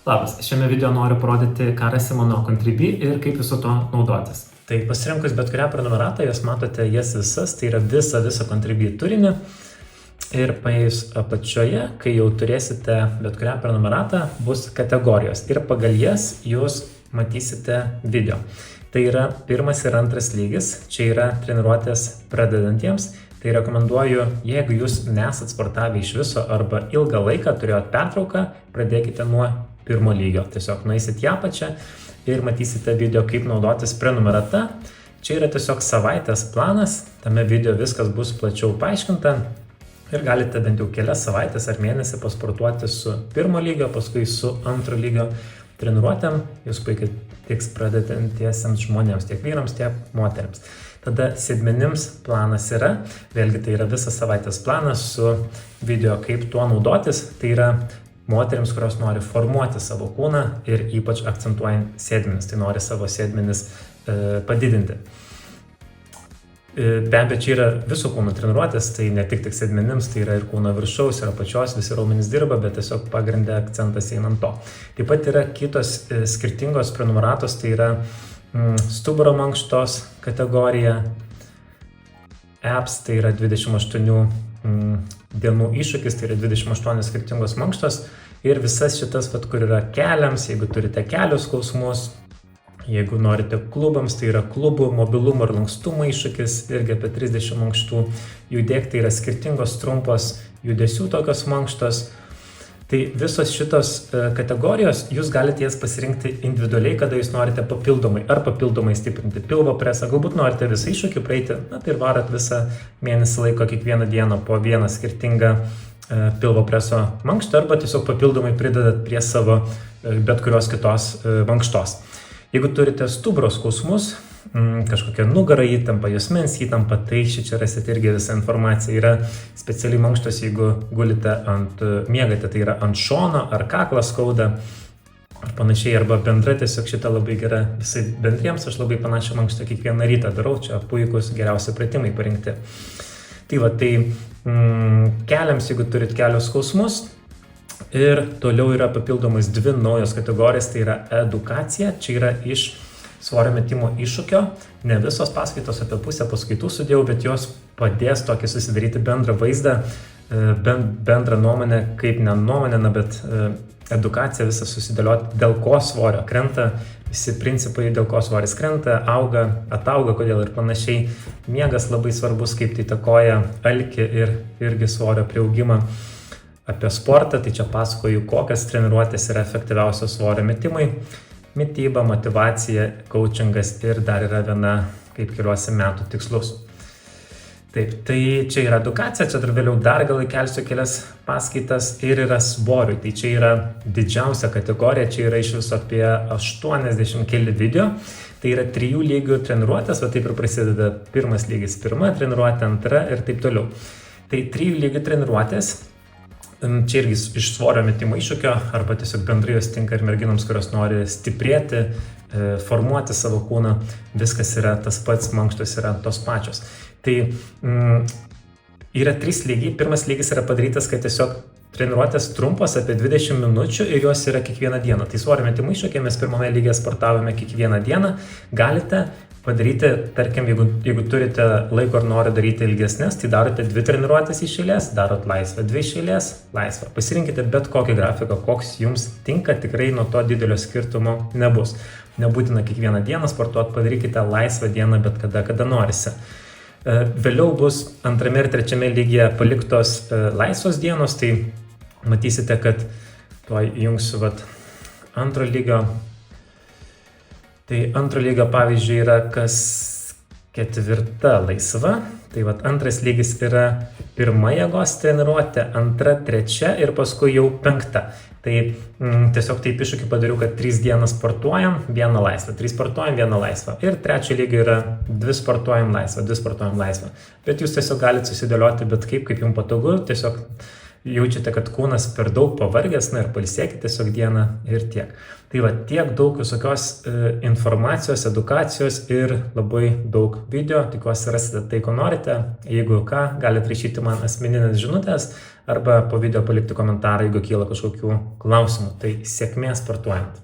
Labas, šiame video noriu parodyti, ką rasi mano Contribui ir kaip viso to naudotis. Tai pasirinkus bet kurią prenumeratą, jūs matote jas visas, tai yra visą Contribui turinį. Ir paėjus apačioje, kai jau turėsite bet kurią prenumeratą, bus kategorijos ir pagal jas jūs matysite video. Tai yra pirmas ir antras lygis, čia yra treniruotės pradedantiems. Tai rekomenduoju, jeigu jūs nesat sportavę iš viso arba ilgą laiką turėjot pertrauką, pradėkite nuo pirmo lygio. Tiesiog nueisit į apačią ir matysite video, kaip naudotis prenumerata. Čia yra tiesiog savaitės planas, tame video viskas bus plačiau paaiškinta ir galite bent jau kelias savaitės ar mėnesį pasportuoti su pirmo lygio, paskui su antro lygio treniruotėm. Jūs puikiai tiks pradedantiesiems žmonėms, tiek vyrams, tiek moteriams. Tada sėdmenims planas yra, vėlgi tai yra visas savaitės planas su video, kaip tuo naudotis. Tai yra moterims, kurios nori formuoti savo kūną ir ypač akcentuojant sėdmenis, tai nori savo sėdmenis padidinti. Be abejo, čia yra viso kūno treniruotės, tai ne tik sėdmenims, tai yra ir kūno viršaus, ir apačios, visi raumenys dirba, bet tiesiog pagrindė akcentas einant to. Taip pat yra kitos skirtingos prenumeratos, tai yra stuburo mankštos kategorija, apps, tai yra 28 dienų iššūkis, tai yra 28 skirtingos mankštos ir visas šitas, kur yra keliams, jeigu turite kelių skausmus, jeigu norite klubams, tai yra klubų, mobilumo ir lankstumo iššūkis, irgi apie 30 mankštų, judėk, tai yra skirtingos trumpos judesių tokios mankštos. Tai visos šitos kategorijos, jūs galite jas pasirinkti individualiai, kada jūs norite papildomai stiprinti pilvo presą, galbūt norite visą iššūkį praeiti, tai ir varat visą mėnesį laiko kiekvieną dieną po vieną skirtingą pilvo preso mankštą arba tiesiog papildomai pridedat prie savo bet kurios kitos mankštos. Jeigu turite stuburo skausmus, kažkokia nugara įtampa, juosmens įtampa, tai čia rasite irgi visą informaciją. Yra specialiai mankštos, jeigu gulite miegate, tai yra ant šono ar kaklas skauda ar panašiai, arba bendra tiesiog šita labai gera visai bendriems, aš labai panašią mankštą kiekvieną rytą darau, čia puikus geriausi pratimai parinkti. Tai keliams, jeigu turit kelio skausmus. Ir toliau yra papildomas dvi naujos kategorijos, tai yra edukacija, čia yra iš svorio metimo iššūkio, ne visos paskaitos, apie pusę paskaitų sudėjau, bet jos padės tokį susidaryti bendrą vaizdą, bendrą nuomonę, kaip ne nuomonę, bet edukacija visą susidėlioti, dėl ko svorio krenta, visi principai, dėl ko svoris krenta, auga, atauga, kodėl ir panašiai. Miegas labai svarbus, kaip tai įtakoja alkį ir irgi svorio prieaugimą. Apie sportą, tai čia pasakoju, kokias treniruotės yra efektyviausios svorio metimai, mityba, motyvacija, coachingas ir dar yra viena, kaip keliuosi metų tikslus. Taip, tai čia yra edukacija, čia dar vėliau dar gal įkelsiu kelias paskaitas ir yra svoriui. Tai čia yra didžiausia kategorija, čia yra iš viso apie 80 keli video. Tai yra 3 lygių treniruotės, va taip ir prasideda pirmas lygis, pirma treniruotė, antra ir taip toliau. Tai 3 lygių treniruotės. Čia irgi iš svorio metimo iššūkio, arba tiesiog bendrai jos tinka ir merginoms, kurios nori stiprėti, formuoti savo kūną, viskas yra tas pats, mankštos yra tos pačios. Tai yra 3 lygiai, pirmas lygis yra padarytas, kad tiesiog treniruotės trumpos apie 20 minučių ir jos yra kiekvieną dieną. Tai svorio metimo iššūkį mes pirmame lygyje sportavome kiekvieną dieną, galite padaryti, tarkim, jeigu turite laiko ir nori daryti ilgesnės, tai darote 2 treniruotės iš eilės, darot laisvą, 2 iš eilės, laisvą. Pasirinkite bet kokį grafiką, koks jums tinka, tikrai nuo to didelio skirtumo nebus. Nebūtina kiekvieną dieną sportuoti, padarykite laisvą dieną bet kada norisi. Vėliau bus antrame ir trečiame lygyje paliktos laisvos dienos, tai matysite, kad tuoj jungsiu antro lygio. Tai antro lygio pavyzdžiui yra kas 4 laisva, tai antras lygis yra pirma jėgos treniruotė, antra, 3 ir paskui jau 5. Tai tiesiog taip iššūkį padariau, kad 3 dienas sportuojam, 1 laisvą, 3 sportuojam, 1 laisvą. Ir 3 lygio yra 2 sportuojam laisvą, 2 sportuojam laisvą. Bet jūs tiesiog galite susidėlioti bet kaip jums patogu, tiesiog jaučiate, kad kūnas per daug pavargęs, ir pailsėkite tiesiog dieną ir tiek. Tai va, tiek daug visokios informacijos, edukacijos ir labai daug video. Tikiuosi rasite tai, ko norite. Jeigu ką, galite rašyti man asmeninės žinutės arba po video palikti komentarą, jeigu kyla kažkokių klausimų. Tai sėkmės sportuojant.